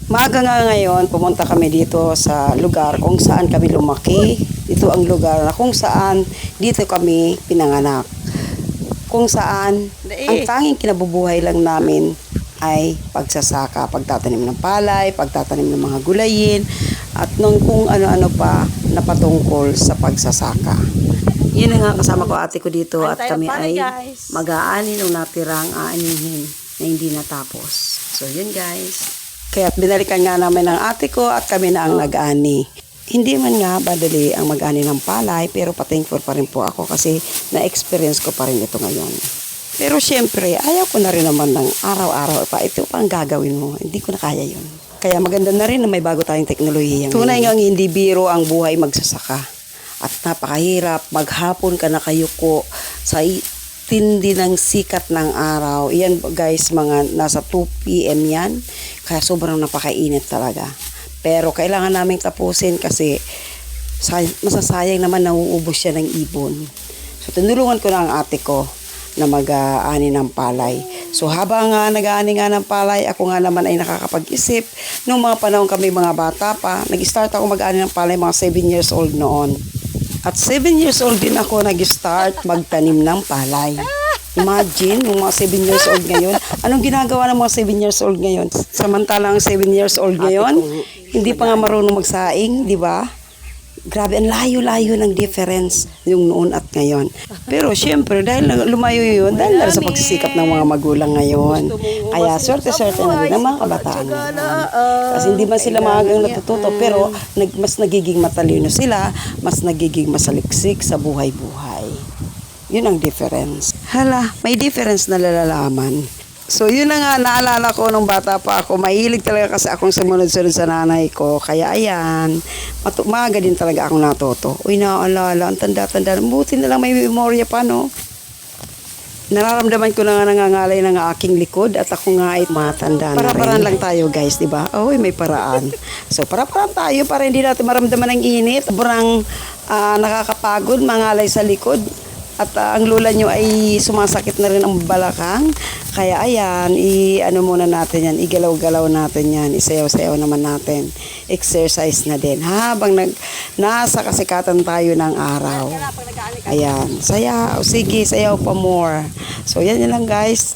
Maaga nga ngayon, pumunta kami dito sa lugar kung saan kami lumaki. Ito ang lugar na kung saan dito kami pinanganak. Kung saan ang tanging kinabubuhay lang namin ay pagsasaka, pagtatanim ng palay, pagtatanim ng mga gulayin, at nung kung ano-ano pa na patungkol sa pagsasaka. Yun na nga, kasama ko ate ko dito at kami ay mag-aani ng natirang aanihin na hindi natapos. So yun guys. Kaya binalikan nga namin ng ate ko at kami na ang nag-ani. Hindi man nga badali ang mag-ani ng palay, pero pa-thankful pa rin po ako kasi na-experience ko pa rin ito ngayon. Pero syempre, ayaw ko na rin naman ng araw-araw pa. Ito pa ang gagawin mo. Hindi ko na kaya yun. Kaya maganda na rin na may bago tayong teknolohiya. Tunay nga hindi biro ang buhay magsasaka. At napakahirap, maghapon ka nakayuko sa tindi ng sikat ng araw. Yan guys, mga nasa 2 PM yan. Kaya sobrang napakainit talaga. Pero kailangan naming tapusin kasi masasayang naman nauubos siya ng ibon. So tinulungan ko na ang ate ko na mag-aani ng palay. So habang nag-aani nga ng palay, ako nga naman ay nakakapag-isip. Noong mga panahon kami mga bata pa, nag-start ako mag-aani ng palay mga 7 years old noon. At 7 years old din ako nag-start magtanim ng palay. Imagine, yung mga 7 years old ngayon. Anong ginagawa ng mga 7 years old ngayon? Samantalang 7 years old ngayon, hindi pa nga marunong magsaing, di ba? Grabe, ang layo-layo ng difference yung noon at ngayon. Pero syempre, dahil lumayo yun, dahil sa pagsisikap ng mga magulang ngayon. Kaya swerte-swerte na din ang mga kabataan ngayon. Kasi hindi man sila maagang natututo, pero mas nagiging matalino sila, mas nagiging masaliksik sa buhay-buhay. Yun ang difference. Hala, may difference na lalalaman. So yun na nga, naalala ko nung bata pa ako, mahilig talaga kasi akong sumunod-sunod sa nanay ko. Kaya ayan, maaga din talaga akong natuto. Uy, naalala, ang tanda-tanda. Buti na lang may memorya pa, no? Nararamdaman ko na nga nangangalay ng aking likod at ako nga ay matanda na rin. Para-paraan lang tayo guys, di ba? Uy, may paraan. So para-paraan tayo para hindi natin maramdaman ng init. Sobrang nakakapagod, mangalay sa likod. At ang lula nyo ay sumasakit na rin ang balakang. Kaya ayan, ano muna natin yan, igalaw-galaw natin yan, isayaw-sayaw naman natin. Exercise na din. Habang nasa kasikatan tayo ng araw. Ayan, sayaw. Sige, sayaw pa more. So yan lang guys.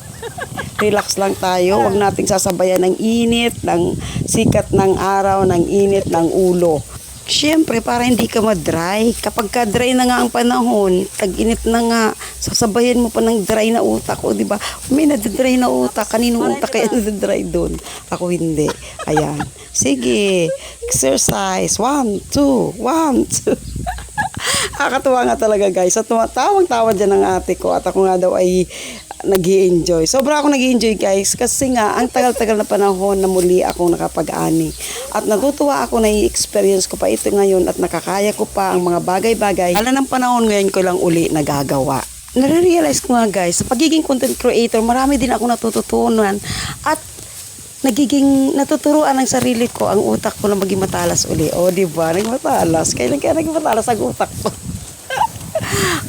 Relax lang tayo. Huwag nating sasabayan ng init, ng sikat ng araw, ng init ng ulo. Siyempre, para hindi ka ma-dry. Kapag ka-dry na nga ang panahon, tag-init na nga, sasabayan mo pa ng dry na utak. O, di ba? May nadadry na utak. Kaninong utak kaya nadadry doon? Ako hindi. Ayan. Sige. Exercise. 1, 2, 1, 2. Nakakatuwa nga talaga guys. At tawang-tawa dyan ng ate ko. At ako nga daw ay nag-i-enjoy. Sobra ako nag-i-enjoy guys kasi nga ang tagal-tagal na panahon na muli akong nakapag-ani. At natutuwa ako na i-experience ko pa ito ngayon at nakakaya ko pa ang mga bagay-bagay. Lalo ng panahon ngayon ko lang uli nagagawa. Nare-realize ko nga guys, sa pagiging content creator, marami din ako natututunan at nagiging natuturuan ng sarili ko ang utak ko na maging matalas uli. O diba, naging matalas. Kailan kaya naging matalas ang utak ko?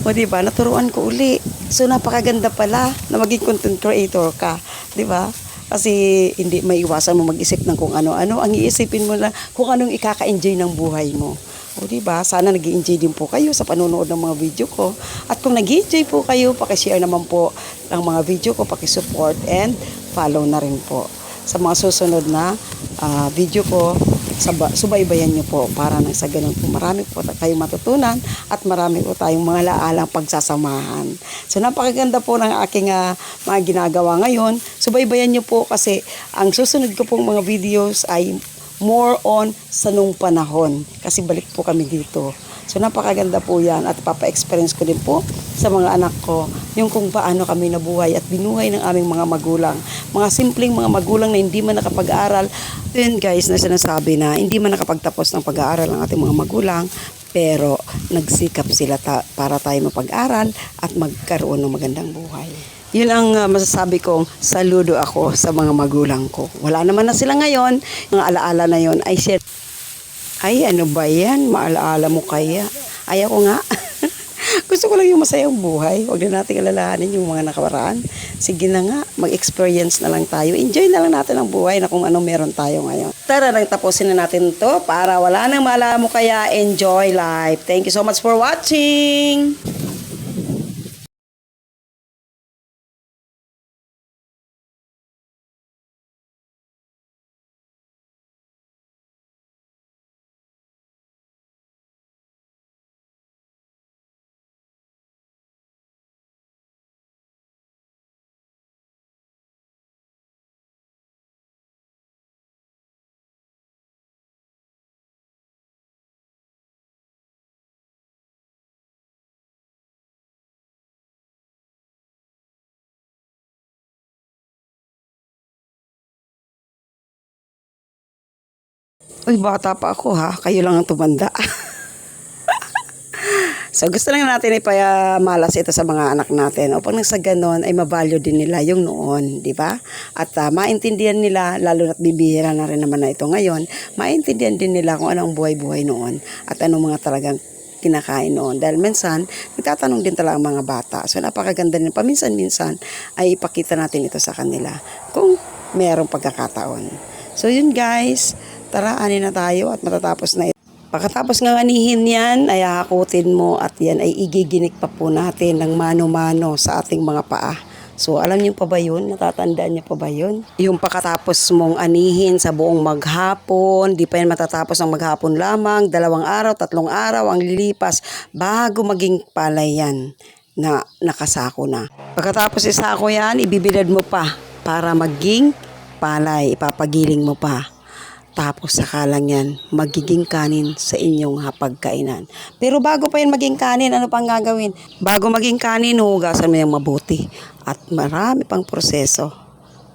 O diba, naturuan ko uli. So napakaganda pala na maging content creator ka, 'di ba? Kasi hindi maiwasan mo mag-isip ng kung ano-ano, ang iisipin mo lang kung anong ikaka-enjoy ng buhay mo. O diba? Sana nag-i-enjoy din po kayo sa panonood ng mga video ko. At kung nag-i-enjoy po kayo, paki-share naman po ng mga video ko, paki-support and follow na rin po. Sa mga susunod na video ko, subaybayan nyo po para nang sa ganun po marami po kayong matutunan at marami po tayong mga laalang pagsasamahan. So napakaganda po ng aking mga ginagawa ngayon. Subaybayan nyo po kasi ang susunod ko pong mga videos ay more on sa nung panahon kasi balik po kami dito. So napakaganda po yan at papa-experience ko din po sa mga anak ko yung kung paano kami nabuhay at binuhay ng aming mga magulang. Mga simpleng mga magulang na hindi man nakapag-aaral. Yun guys na sinasabi na hindi man nakapagtapos ng pag-aaral ang ating mga magulang pero nagsikap sila para tayo mapag-aral at magkaroon ng magandang buhay. Yun ang masasabi kong saludo ako sa mga magulang ko. Wala naman na sila ngayon. Mga alaala na yun ay share. Ay, ano ba yan? Maalaala mo kaya? Ay, ako nga. Gusto ko lang yung masayang buhay. Huwag na natin alalahanin yung mga nakawaraan. Sige na nga, mag-experience na lang tayo. Enjoy na lang natin ang buhay na kung anong meron tayo ngayon. Tara lang, tapusin na natin to para wala nang mo kaya enjoy life. Thank you so much for watching! Uy, bata pa ako ha. Kayo lang ang tumanda. So, gusto lang natin ipamalas ito sa mga anak natin. Upang nang sa ganon ay mavalue din nila yung noon, di ba? At maintindihan nila, lalo na't bibihira na rin naman na ito ngayon, maintindihan din nila kung ano ang buhay-buhay noon at anong mga talagang kinakain noon. Dahil minsan, nagtatanong din talaga ang mga bata. So, napakaganda din. Paminsan-minsan ay ipakita natin ito sa kanila kung merong pagkakataon. So, yun guys. Tara, anin na tayo at matatapos na ito. Pagkatapos ng anihin yan, ay hakutin mo at yan ay igiginik pa po natin ng mano-mano sa ating mga paa. So, alam niyo pa ba yun? Natatandaan niyo pa ba yun? Yung pagkatapos mong anihin sa buong maghapon, di pa yan matatapos ng maghapon lamang, 2 araw, 3 araw ang lilipas bago maging palay yan na nakasako na. Pagkatapos isako yan, ibibilad mo pa para maging palay, ipapagiling mo pa. Tapos saka lang yan, magiging kanin sa inyong hapagkainan. Pero bago pa yan maging kanin, ano pang gagawin? Bago maging kanin, hugasan mo yung mabuti. At marami pang proseso.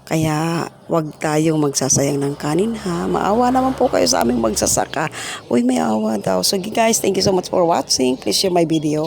Kaya wag tayong magsasayang ng kanin ha. Maawa naman po kayo sa aming magsasaka. Uy, may awa daw. So guys, thank you so much for watching. Please share my video.